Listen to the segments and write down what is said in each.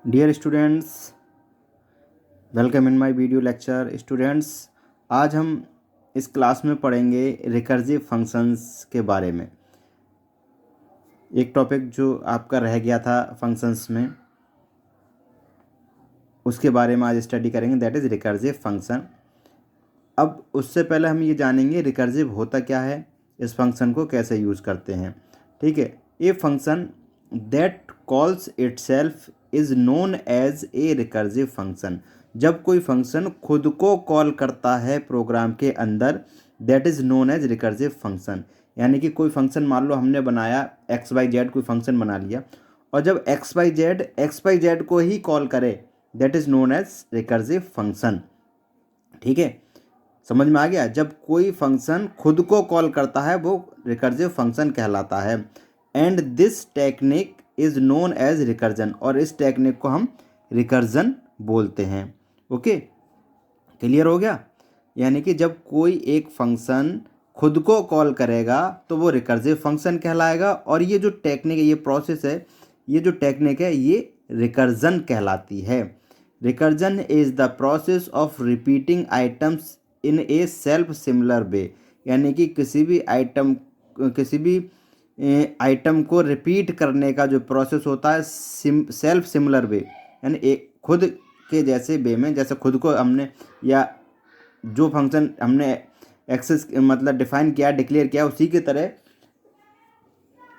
Dear students, welcome in my video lecture. Students, आज हम इस क्लास में पढ़ेंगे रिकर्सिव फंक्शंस के बारे में। एक टॉपिक जो आपका रह गया था फंक्शंस में, उसके बारे में आज स्टडी करेंगे, दैट इज़ रिकर्सिव फंक्शन। अब उससे पहले हम ये जानेंगे रिकर्सिव होता क्या है, इस फंक्शन को कैसे यूज़ करते हैं। ठीक है, ये function that calls itself is known as a recursive function. जब कोई फंक्शन खुद को कॉल करता है प्रोग्राम के अंदर, that is known as recursive function. यानी कि कोई फंक्शन, मान लो हमने बनाया एक्स वाई जेड, कोई फंक्शन बना लिया, और जब एक्स वाई जेड को ही कॉल करे, that is known as recursive function. ठीक है, समझ में आ गया। जब कोई फंक्शन खुद को कॉल करता है वो रिकर्सिव फंक्शन कहलाता है। And this technique is known as recursion, और इस टेक्निक को हम रिकर्जन बोलते हैं। ओके, क्लियर हो गया। यानी कि जब कोई एक फंक्शन खुद को कॉल करेगा तो वो रिकर्सिव फंक्शन कहलाएगा, और ये जो टेक्निक है, ये प्रोसेस है, ये जो टेक्निक है, ये रिकर्जन कहलाती है। Recursion is the process of repeating items in A self similar way. यानी कि किसी भी आइटम को रिपीट करने का जो प्रोसेस होता है सेल्फ सिमिलर वे, यानी एक खुद के जैसे वे में, जैसे खुद को हमने, या जो फंक्शन हमने एक्सेस मतलब डिफाइन किया, डिक्लेयर किया, उसी की तरह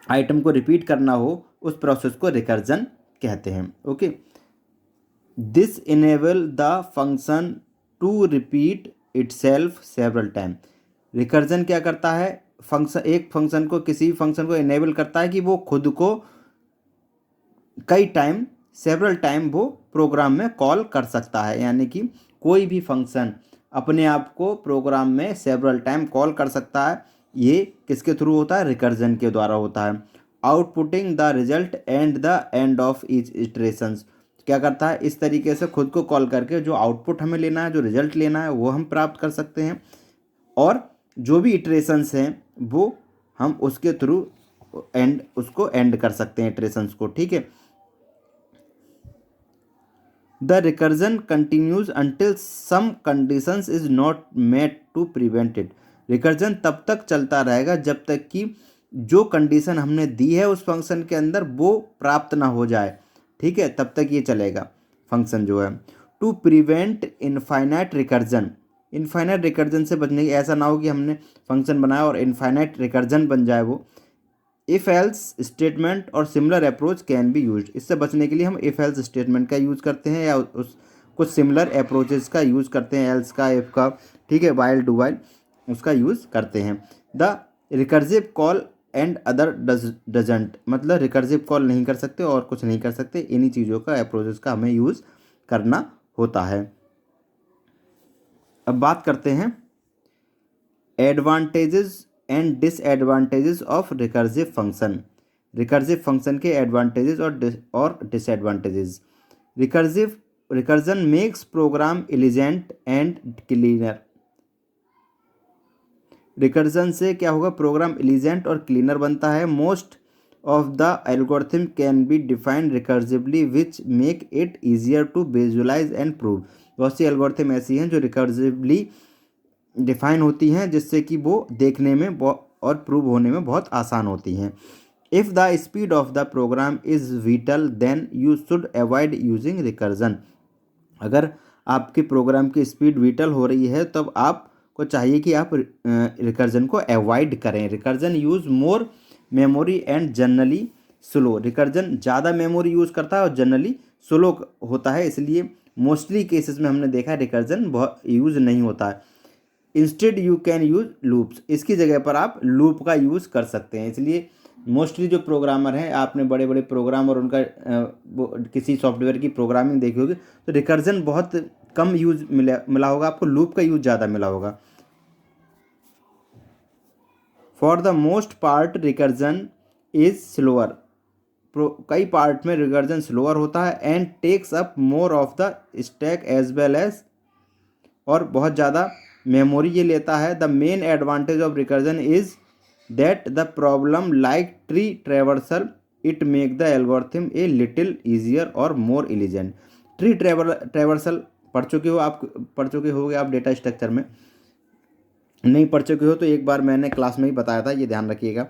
आइटम को रिपीट करना हो, उस प्रोसेस को रिकर्जन कहते हैं। Okay, this enable the function to repeat itself several time. Recursion क्या करता है, एक फंक्शन को, किसी फंक्शन को इनेबल करता है कि वो खुद को कई टाइम, सेवरल टाइम वो प्रोग्राम में कॉल कर सकता है। यानी कि कोई भी फंक्शन अपने आप को प्रोग्राम में सेवरल टाइम कॉल कर सकता है। ये किसके थ्रू होता है, रिकर्जन के द्वारा होता है। Outputting the result and the end of each iterations, क्या करता है, इस तरीके से खुद को कॉल करके जो आउटपुट हमें लेना है, जो रिजल्ट लेना है, वो हम प्राप्त कर सकते हैं। और जो भी इटरेशंस हैं वो हम उसके थ्रू उसको एंड कर सकते हैं, इटरेशंस को। ठीक है, the recursion continues until some conditions is not met to prevent it. Recursion तब तक चलता रहेगा जब तक कि जो कंडीशन हमने दी है उस फंक्शन के अंदर वो प्राप्त ना हो जाए। ठीक है, तब तक ये चलेगा फंक्शन जो है। To prevent infinite recursion, infinite recursion से बचने की, ऐसा ना हो कि हमने फंक्शन बनाया और इनफाइनाइट रिकर्जन बन जाए वो। इफ़ एल्स स्टेटमेंट और similar approach can be used. इससे बचने के लिए हम इफ़ एल्स स्टेटमेंट का यूज़ करते हैं, या उस कुछ सिमिलर अप्रोचेस का यूज़ करते हैं, एल्स का, इफ़ का, ठीक है, वाइल डू वाइल, उसका यूज़ करते हैं। The recursive call and other doesn't, मतलब रिकर्सिव कॉल नहीं कर सकते और कुछ नहीं कर सकते, इन्हीं चीज़ों का, अप्रोचेस का हमें यूज़ करना होता है। अब बात करते हैं advantages and disadvantages of recursive function. Recursive function के एडवांटेजेस और disadvantages. Recursion makes program elegant and cleaner. Recursion से क्या होगा, प्रोग्राम एलिजेंट और क्लीनर बनता है। Most of the algorithm can be defined recursively which make it easier to visualize and prove. बहुत सी एल्गोरिथम ऐसी हैं जो रिकर्सिवली डिफाइन होती हैं, जिससे कि वो देखने में और प्रूव होने में बहुत आसान होती हैं। If the speed of the program is vital then you should avoid using recursion. अगर आपके प्रोग्राम की स्पीड विटल हो रही है तब आपको चाहिए कि आप रिकर्जन को अवॉइड करें। Recursion use more memory and generally slow. Recursion ज़्यादा मेमोरी यूज़ करता है और जनरली स्लो होता है, इसलिए मोस्टली केसेस में हमने देखा है रिकर्जन बहुत यूज़ नहीं होता है। Instead you can use loops, इसकी जगह पर आप लूप का यूज़ कर सकते हैं। इसलिए मोस्टली जो प्रोग्रामर हैं, आपने बड़े बड़े प्रोग्राम और उनका किसी सॉफ्टवेयर की प्रोग्रामिंग देखी होगी, तो रिकर्जन बहुत कम यूज मिला होगा आपको, लूप का यूज ज़्यादा मिला होगा। For the most part recursion is slower. कई पार्ट में रिकर्जन स्लोअर होता है। And takes up more of the stack as well as, और बहुत ज़्यादा मेमोरी ये लेता है। The main advantage of recursion is that the problem like tree traversal it make the algorithm a little easier और more एलिजेंट। Tree traversal पढ़ चुके हो आप, पढ़ चुके होगे आप डेटा स्ट्रक्चर में। नहीं पढ़ चुके हो तो एक बार मैंने क्लास में ही बताया था, ये ध्यान रखिएगा।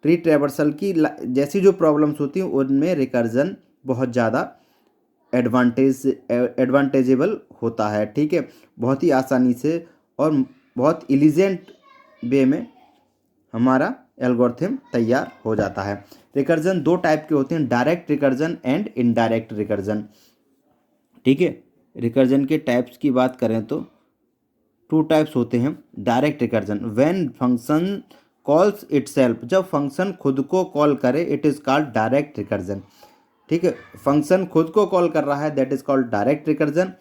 ट्री ट्रेवर्सल की जैसी जो प्रॉब्लम्स होती हैं उनमें रिकर्जन बहुत ज़्यादा एडवांटेजेबल होता है, ठीक है। बहुत ही आसानी से और बहुत इलिजेंट वे में हमारा एल्गोरिथम तैयार हो जाता है। रिकर्जन दो टाइप के होते हैं, direct recursion and indirect recursion, ठीक है। रिकर्जन के टाइप्स की बात करें तो टू टाइप्स होते हैं। Direct recursion, when function calls itself, जब फंक्शन खुद को कॉल करे, it is called direct recursion, ठीक है। फंक्शन खुद को कॉल कर रहा है, that is called direct recursion.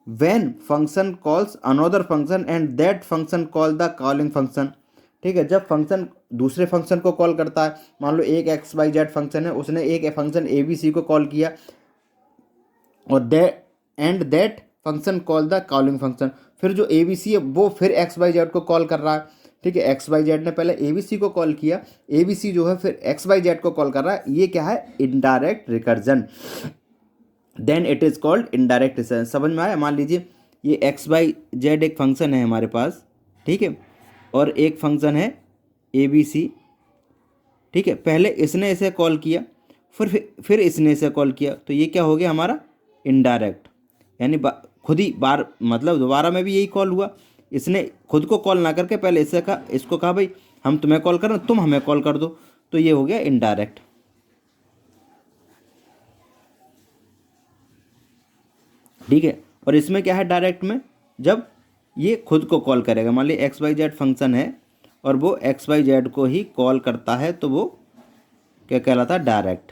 When function calls another function and that function call the calling function, ठीक है। जब फंक्शन दूसरे फंक्शन को कॉल करता है, मान लो एक XYZ फंक्शन है, उसने एक फंक्शन ABC को कॉल किया और that function call the calling function, फिर जो ABC है वो फिर XYZ को कॉल कर रहा है, ठीक है। XYZ ने पहले ABC को कॉल किया, ABC जो है फिर XYZ को कॉल कर रहा है, ये क्या है, indirect recursion. Then it is called indirect recursion. समझ में आया? मान लीजिए ये XYZ एक फंक्शन है हमारे पास, ठीक है, और एक फंक्शन है ABC, ठीक है। पहले इसने इसे कॉल किया, फिर इसने इसे कॉल किया, तो ये क्या हो गया हमारा, इनडायरेक्ट। यानी खुद ही बार मतलब दोबारा में भी यही कॉल हुआ, इसने खुद को कॉल ना करके पहले इसको कहा भाई हम तुम्हें कॉल कर रहे हैं, तुम हमें कॉल कर दो, तो ये हो गया इनडायरेक्ट, ठीक है। और इसमें क्या है डायरेक्ट में, जब ये खुद को कॉल करेगा, मान लीजिए XYZ फंक्शन है और वो XYZ को ही कॉल करता है, तो वो क्या कहलाता है, डायरेक्ट।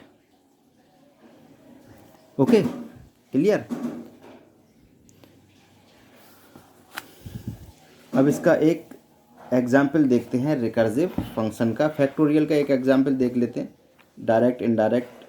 Okay, clear. अब इसका एक एग्जाम्पल देखते हैं रिकर्सिव फंक्शन का, फैक्टोरियल का एक एग्जाम्पल देख लेते हैं, डायरेक्ट इनडायरेक्ट।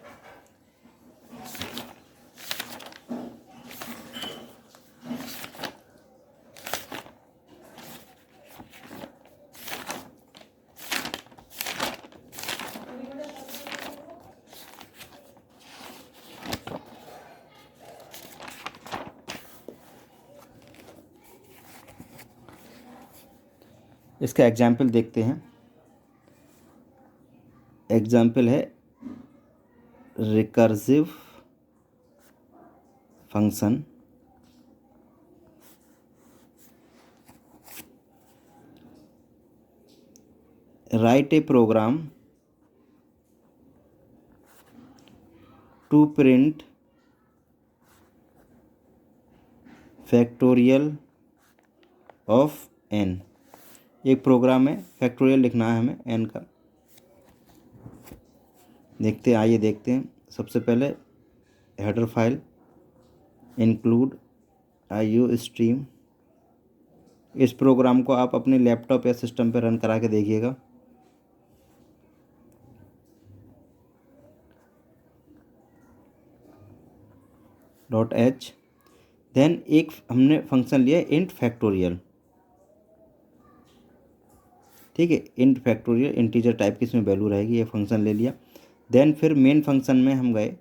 इसका एग्जाम्पल देखते हैं। एग्जाम्पल है recursive function write a program to print factorial of n। एक प्रोग्राम है, फैक्टोरियल लिखना है हमें n का। देखते हैं, आइए देखते हैं। सबसे पहले header file include IO stream. इस प्रोग्राम को आप अपने लैपटॉप या सिस्टम पर रन करा के देखिएगा। .h। देन एक हमने फंक्शन लिया इंट फैक्टोरियल, ठीक है। इंट फैक्टोरियल इंटीजर टाइप की इसमें वैल्यू रहेगी, ये फंक्शन ले लिया। देन फिर मेन फंक्शन में हम गए,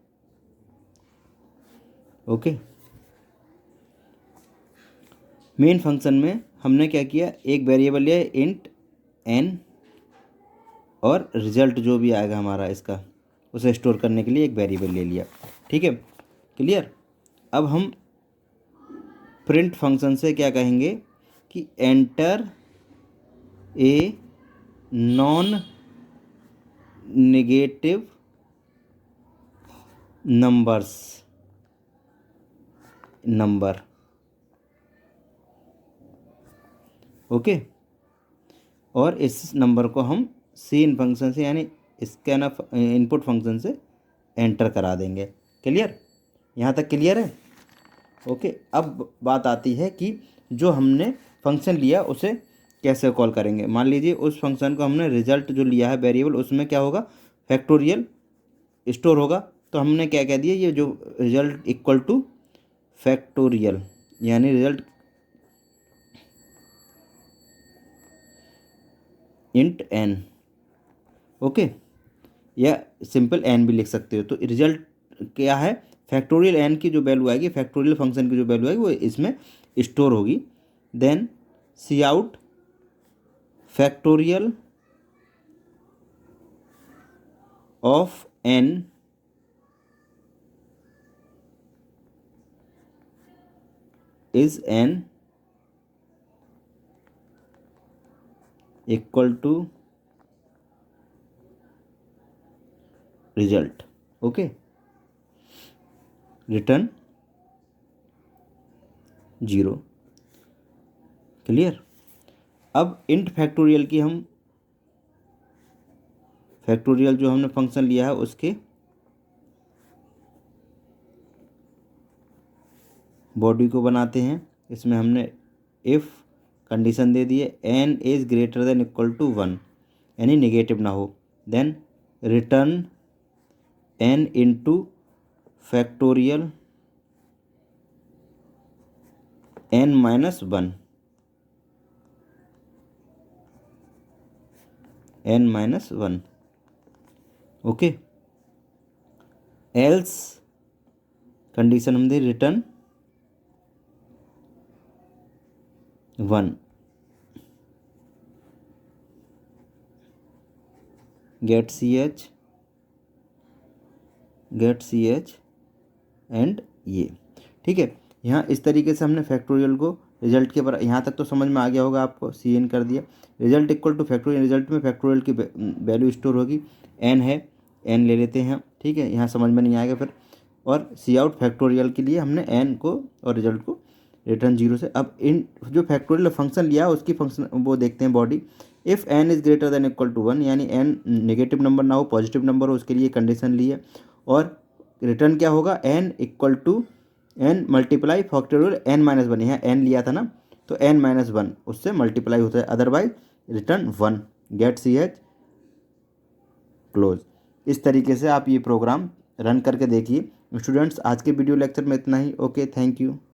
ओके। मेन फंक्शन में हमने क्या किया, एक वेरिएबल लिया इंट n और रिजल्ट जो भी आएगा हमारा इसका, उसे स्टोर करने के लिए एक वेरिएबल ले लिया, ठीक है, क्लियर। अब हम प्रिंट फंक्शन से क्या कहेंगे कि enter a non negative number, okay. और इस नंबर को हम सीन फंक्शन से यानी स्कैनफ इनपुट फंक्शन से एंटर करा देंगे, क्लियर। यहाँ तक क्लियर है, ओके। अब बात आती है कि जो हमने फंक्शन लिया उसे कैसे कॉल करेंगे। मान लीजिए उस फंक्शन को हमने रिजल्ट जो लिया है वेरिएबल, उसमें क्या होगा, फैक्टोरियल स्टोर होगा, तो हमने क्या कह दिया, ये जो रिजल्ट इक्वल टू फैक्टोरियल, यानी रिजल्ट इंट n, ओके। या सिंपल एन भी लिख सकते हो। तो रिजल्ट क्या है, फैक्टोरियल एन की जो वैल्यू आएगी, फैक्टोरियल फंक्शन की जो वैल्यू आएगी वो इसमें स्टोर होगी। Then cout factorial of N is N equal to result. Okay, return 0। Clear. अब इंट फैक्टोरियल की हम फैक्टोरियल जो हमने फंक्शन लिया है उसके बॉडी को बनाते हैं। इसमें हमने इफ़ कंडीशन दे दी है N is greater than equal to 1, यानी नेगेटिव ना हो। Then return N into factorial N minus 1, N minus 1। Okay, else condition हम दे return 1, get C H and ये। ठीक है, यहाँ इस तरीके से हमने फैक्टोरियल को रिजल्ट के पर, यहाँ तक तो समझ में आ गया होगा आपको। सी एन कर दिया, result equal two factorial, result में फैक्टोरियल की वैल्यू स्टोर होगी। एन है, एन ले लेते हैं। ठीक है, यहाँ समझ में नहीं आएगा फिर। और सी आउट फैक्टोरियल के लिए हमने एन को और रिजल्ट को रिटर्न 0 से। अब इन जो फैक्टोरियल फंक्शन लिया उसकी फंक्शन वो देखते हैं body. If N is greater than equal to 1, यानी एन नेगेटिव नंबर ना हो, पॉजिटिव नंबर हो, उसके लिए कंडीशन ली है। और रिटर्न क्या होगा, N equal to N multiply factorial N minus 1, यहाँ एन लिया था ना, तो एन माइनस 1 उससे मल्टीप्लाई होता है, otherwise return 1, get C H close. इस तरीके से आप ये प्रोग्राम रन करके देखिए। स्टूडेंट्स, आज के वीडियो लेक्चर में इतना ही। Okay, thank you.